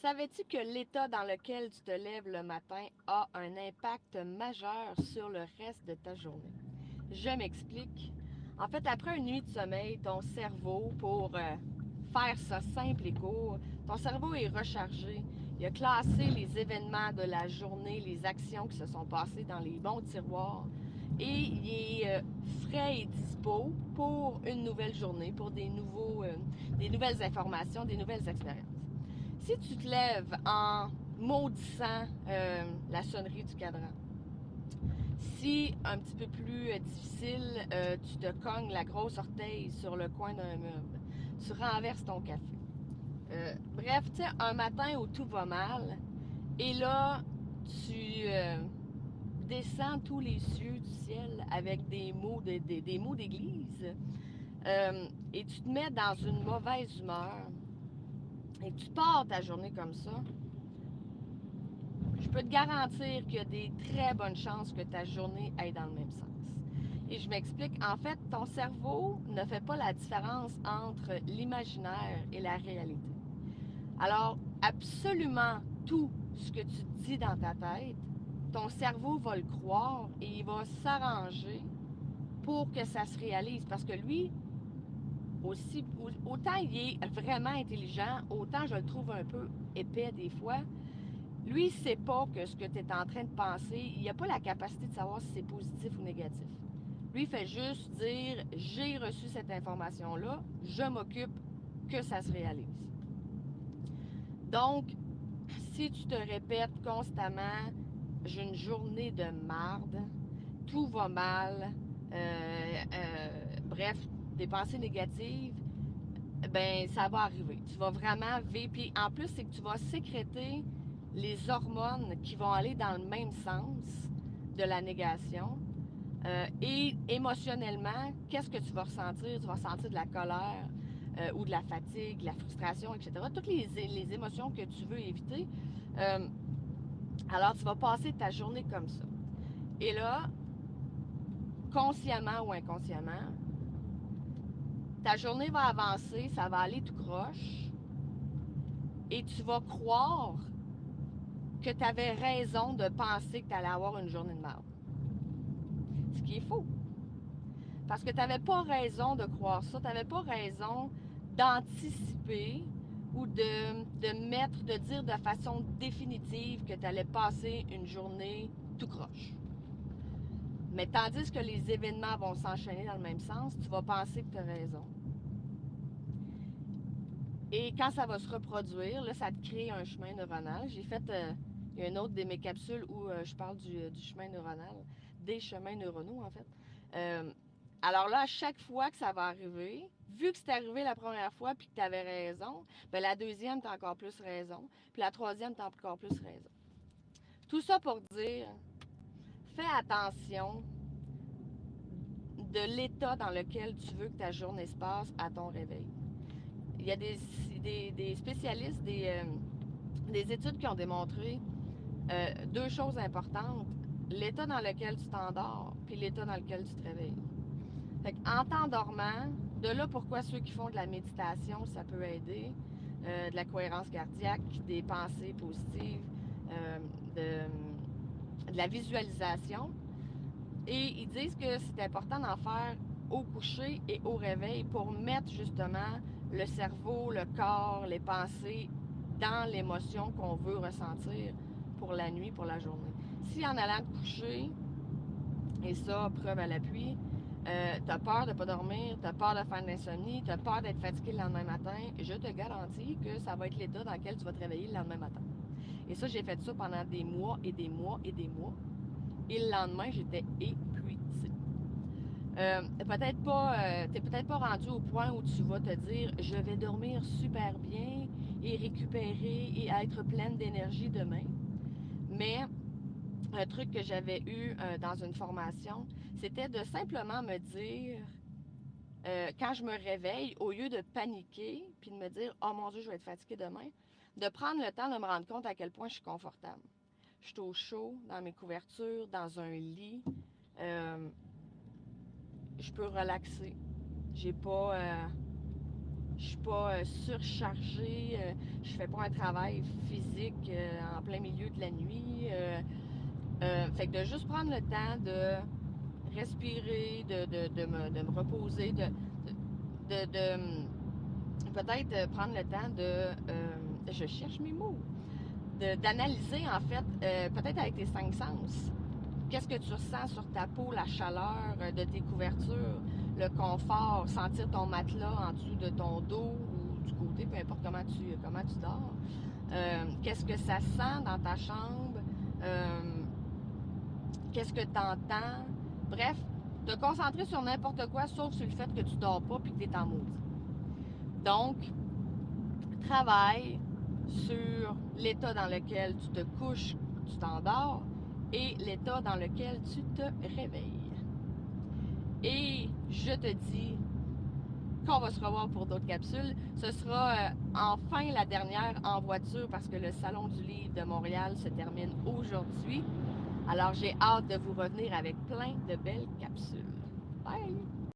Savais-tu que l'état dans lequel tu te lèves le matin a un impact majeur sur le reste de ta journée? Je m'explique. En fait, après une nuit de sommeil, ton cerveau, pour faire ça simple et court, ton cerveau est rechargé. Il a classé les événements de la journée, les actions qui se sont passées dans les bons tiroirs et il est frais et dispo pour une nouvelle journée, pour des nouvelles informations, des nouvelles expériences. Si tu te lèves en maudissant la sonnerie du cadran, si un petit peu plus difficile, tu te cognes la grosse orteille sur le coin d'un meuble, tu renverses ton café. Bref, tu sais, un matin où tout va mal, et là, tu descends tous les cieux du ciel avec des mots d'église, et tu te mets dans une mauvaise humeur, et tu pars ta journée comme ça, je peux te garantir qu'il y a des très bonnes chances que ta journée aille dans le même sens. Et je m'explique, en fait, ton cerveau ne fait pas la différence entre l'imaginaire et la réalité. Alors, absolument tout ce que tu dis dans ta tête, ton cerveau va le croire et il va s'arranger pour que ça se réalise. Parce que lui, aussi, autant il est vraiment intelligent, autant je le trouve un peu épais des fois. Lui, il ne sait pas que ce que tu es en train de penser, il n'a pas la capacité de savoir si c'est positif ou négatif. Lui, il fait juste dire, j'ai reçu cette information-là, je m'occupe que ça se réalise. Donc, si tu te répètes constamment, j'ai une journée de marde, tout va mal, bref, des pensées négatives, ben ça va arriver. Tu vas vraiment vivre. Puis en plus, c'est que tu vas sécréter les hormones qui vont aller dans le même sens de la négation. Et émotionnellement, qu'est-ce que tu vas ressentir? Tu vas ressentir de la colère ou de la fatigue, de la frustration, etc. Toutes les émotions que tu veux éviter. Euh, alors, tu vas passer ta journée comme ça. Et là, consciemment ou inconsciemment, ta journée va avancer, ça va aller tout croche, et tu vas croire que tu avais raison de penser que tu allais avoir une journée de merde. Ce qui est faux. Parce que tu n'avais pas raison de croire ça, tu n'avais pas raison d'anticiper ou de dire de façon définitive que tu allais passer une journée tout croche. Mais tandis que les événements vont s'enchaîner dans le même sens, tu vas penser que tu as raison. Et quand ça va se reproduire, là, ça te crée un chemin neuronal. J'ai fait, il y a une autre de mes capsules où je parle du chemin neuronal, des chemins neuronaux en fait. Euh, alors là, à chaque fois que ça va arriver, vu que c'est arrivé la première fois puis que tu avais raison, ben la deuxième, tu as encore plus raison. Puis la troisième, tu as encore plus raison. Tout ça pour dire, fais attention de l'état dans lequel tu veux que ta journée se passe à ton réveil. Il y a des spécialistes, des études qui ont démontré deux choses importantes. L'état dans lequel tu t'endors, puis l'état dans lequel tu te réveilles. Fait en t'endormant, de là pourquoi ceux qui font de la méditation, ça peut aider, de la cohérence cardiaque, des pensées positives, euh, de la visualisation. Et ils disent que c'est important d'en faire au coucher et au réveil pour mettre justement le cerveau, le corps, les pensées dans l'émotion qu'on veut ressentir pour la nuit, pour la journée. Si en allant te coucher, et ça, preuve à l'appui, t'as peur de ne pas dormir, t'as peur de faire de l'insomnie, t'as peur d'être fatigué le lendemain matin, je te garantis que ça va être l'état dans lequel tu vas te réveiller le lendemain matin. Et ça, j'ai fait ça pendant des mois et des mois et des mois. Et le lendemain, j'étais épuisée. T'es peut-être pas rendu au point où tu vas te dire, je vais dormir super bien et récupérer et être pleine d'énergie demain. Mais un truc que j'avais eu dans une formation, c'était de simplement me dire, quand je me réveille, au lieu de paniquer puis de me dire, oh mon Dieu, je vais être fatiguée demain, de prendre le temps de me rendre compte à quel point je suis confortable. Je suis au chaud, dans mes couvertures, dans un lit. Euh, je peux relaxer. J'ai pas. je suis pas surchargée, je fais pas un travail physique en plein milieu de la nuit. Fait que de juste prendre le temps de respirer, de me reposer, peut-être prendre le temps je cherche mes mots, d'analyser en fait, peut-être avec tes cinq sens. Qu'est-ce que tu ressens sur ta peau, la chaleur de tes couvertures, le confort, sentir ton matelas en dessous de ton dos ou du côté, peu importe comment tu dors. Qu'est-ce que ça sent dans ta chambre? Euh, Qu'est-ce que tu entends? Bref, te concentrer sur n'importe quoi sauf sur le fait que tu dors pas puis que tu es en maudit. Donc, travaille sur l'état dans lequel tu te couches, tu t'endors et l'état dans lequel tu te réveilles. Et je te dis qu'on va se revoir pour d'autres capsules. Ce sera enfin la dernière en voiture parce que le Salon du Livre de Montréal se termine aujourd'hui. Alors j'ai hâte de vous revenir avec plein de belles capsules. Bye!